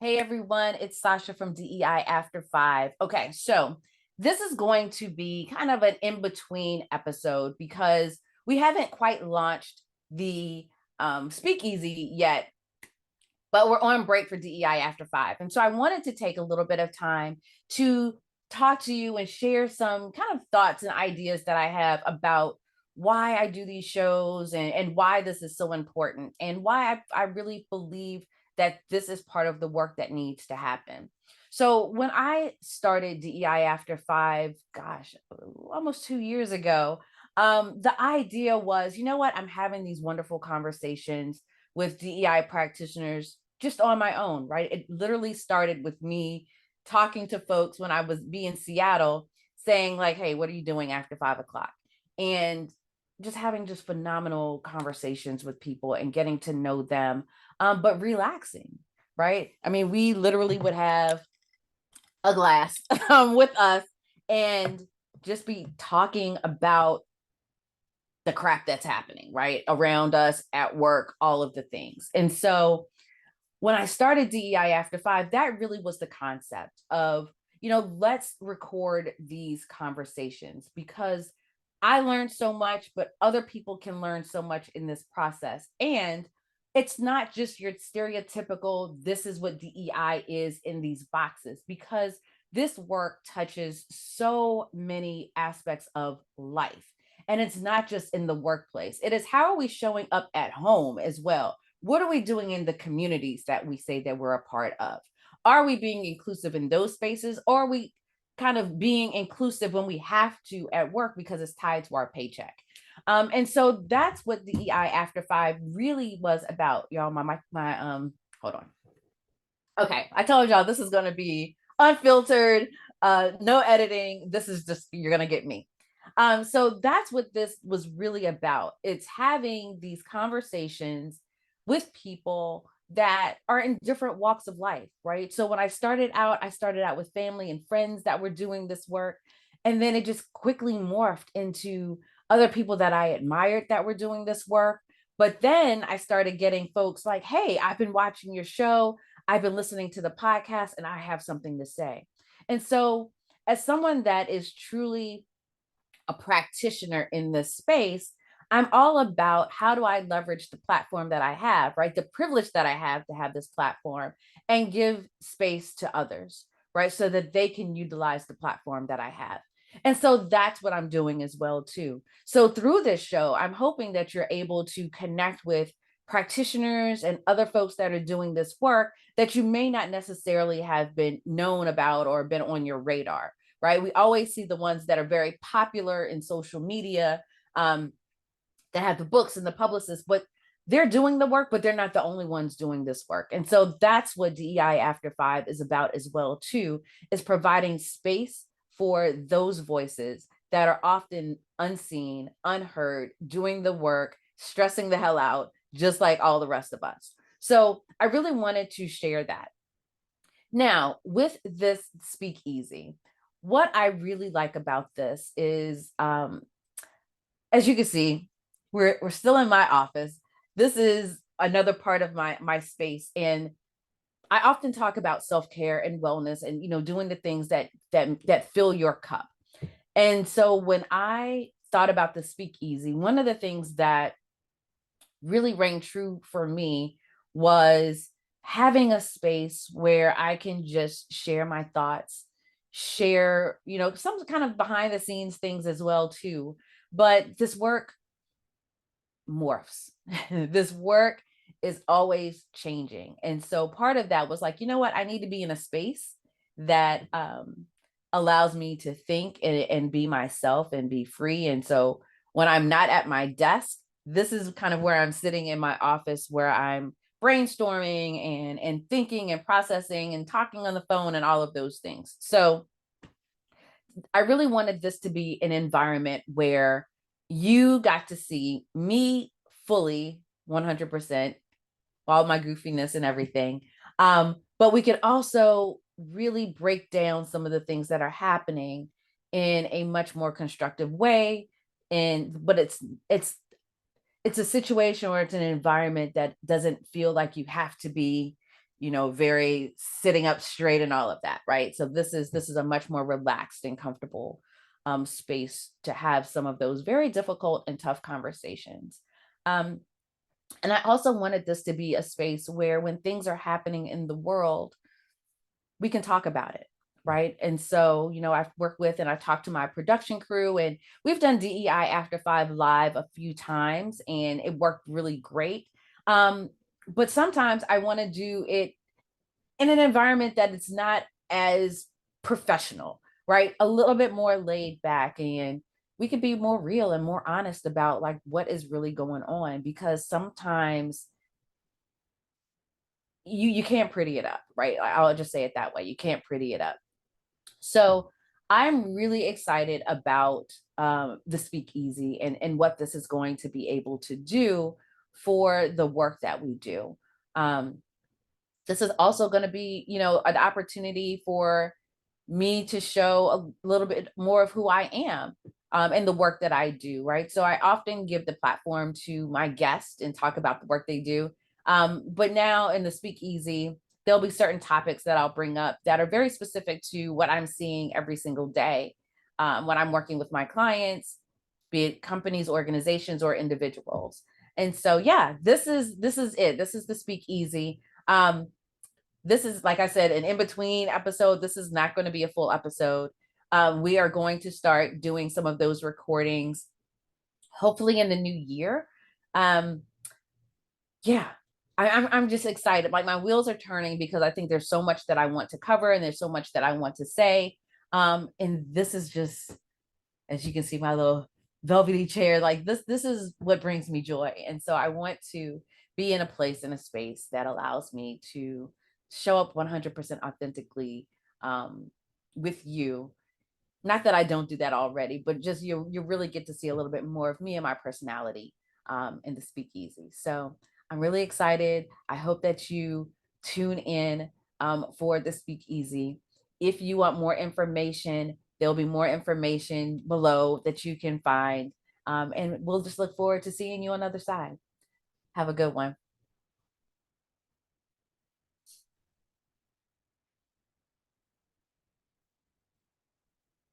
Hey everyone, it's Sasha from DEI After 5. Okay, so this is going to be kind of an in-between episode because we haven't quite launched the Speakeasy yet, but we're on break for DEI After 5. And so I wanted to take a little bit of time to talk to you and share some kind of thoughts and ideas that I have about why I do these shows and why this is so important and why I really believe that this is part of the work that needs to happen. So when I started DEI After 5, gosh, almost 2 years ago, the idea was, you know what, I'm having these wonderful conversations with DEI practitioners just on my own, right? It literally started with me talking to folks when I was in Seattle, saying like, hey, what are you doing after 5 o'clock? And just having just phenomenal conversations with people and getting to know them, but relaxing, right? I mean, we literally would have a glass with us and just be talking about the crap that's happening, right? Around us, at work, all of the things. And so when I started DEI After 5, that really was the concept of, let's record these conversations because I learned so much, but other people can learn so much in this process. And it's not just your stereotypical, this is what DEI is in these boxes, because this work touches so many aspects of life. And it's not just in the workplace, it is how are we showing up at home as well. What are we doing in the communities that we say that we're a part of? Are we being inclusive in those spaces, or are we kind of being inclusive when we have to at work because it's tied to our paycheck? And so that's what the EI After 5 really was about, y'all. Hold on. Okay, I told y'all this is going to be unfiltered, no editing. This is just, you're going to get me. So that's what this was really about. It's having these conversations with people that are in different walks of life, right? So when I started out with family and friends that were doing this work. And then it just quickly morphed into other people that I admired that were doing this work. But then I started getting folks like, hey, I've been watching your show. I've been listening to the podcast and I have something to say. And so, as someone that is truly a practitioner in this space, I'm all about how do I leverage the platform that I have, right? The privilege that I have to have this platform and give space to others, right? So that they can utilize the platform that I have. And so that's what I'm doing as well too. So through this show, I'm hoping that you're able to connect with practitioners and other folks that are doing this work that you may not necessarily have been known about or been on your radar, right? We always see the ones that are very popular in social media, that have the books and the publicists, but they're doing the work, but they're not the only ones doing this work. And so that's what DEI After 5 is about as well, too, is providing space for those voices that are often unseen, unheard, doing the work, stressing the hell out, just like all the rest of us. So I really wanted to share that. Now, with this speakeasy, what I really like about this is, as you can see, we're still in my office. This is another part of my space, and I often talk about self-care and wellness, and doing the things that fill your cup. And so when I thought about the speakeasy, one of the things that really rang true for me was having a space where I can just share my thoughts, share, some kind of behind the scenes things as well too. But this work morphs. This work is always changing. And so part of that was like, you know what? I need to be in a space that allows me to think and be myself and be free. And so when I'm not at my desk, this is kind of where I'm sitting in my office, where I'm brainstorming and thinking and processing and talking on the phone and all of those things. So I really wanted this to be an environment where you got to see me fully 100%, all my goofiness and everything. But we could also really break down some of the things that are happening in a much more constructive way. But it's a situation where it's an environment that doesn't feel like you have to be very sitting up straight and all of that, right? So this is a much more relaxed and comfortable space to have some of those very difficult and tough conversations. Um, and I also wanted this to be a space where when things are happening in the world, we can talk about it. Right. And so, I've worked with and I've talked to my production crew, and we've done DEI After 5 live a few times, and it worked really great. But sometimes I want to do it in an environment that it's not as professional, right? A little bit more laid back, and we could be more real and more honest about like what is really going on, because sometimes you can't pretty it up, right? I'll just say it that way. You can't pretty it up. So I'm really excited about the Speakeasy and what this is going to be able to do for the work that we do. Um, this is also going to be, an opportunity for me to show a little bit more of who I am and the work that I do, right? So I often give the platform to my guests and talk about the work they do. But now in the Speakeasy, there'll be certain topics that I'll bring up that are very specific to what I'm seeing every single day when I'm working with my clients, be it companies, organizations, or individuals. And so, yeah, this is it. This is the Speakeasy. This is, like I said, an in-between episode. This is not going to be a full episode. We are going to start doing some of those recordings, hopefully in the new year. Yeah, I'm just excited. Like my wheels are turning because I think there's so much that I want to cover and there's so much that I want to say. And this is just, as you can see, my little velvety chair. Like this is what brings me joy. And so I want to be in a place, in a space that allows me to show up 100% authentically with you. Not that I don't do that already, but just you really get to see a little bit more of me and my personality in the Speakeasy. So I'm really excited. I hope that you tune in for the Speakeasy. If you want more information, there'll be more information below that you can find. And we'll just look forward to seeing you on the other side. Have a good one.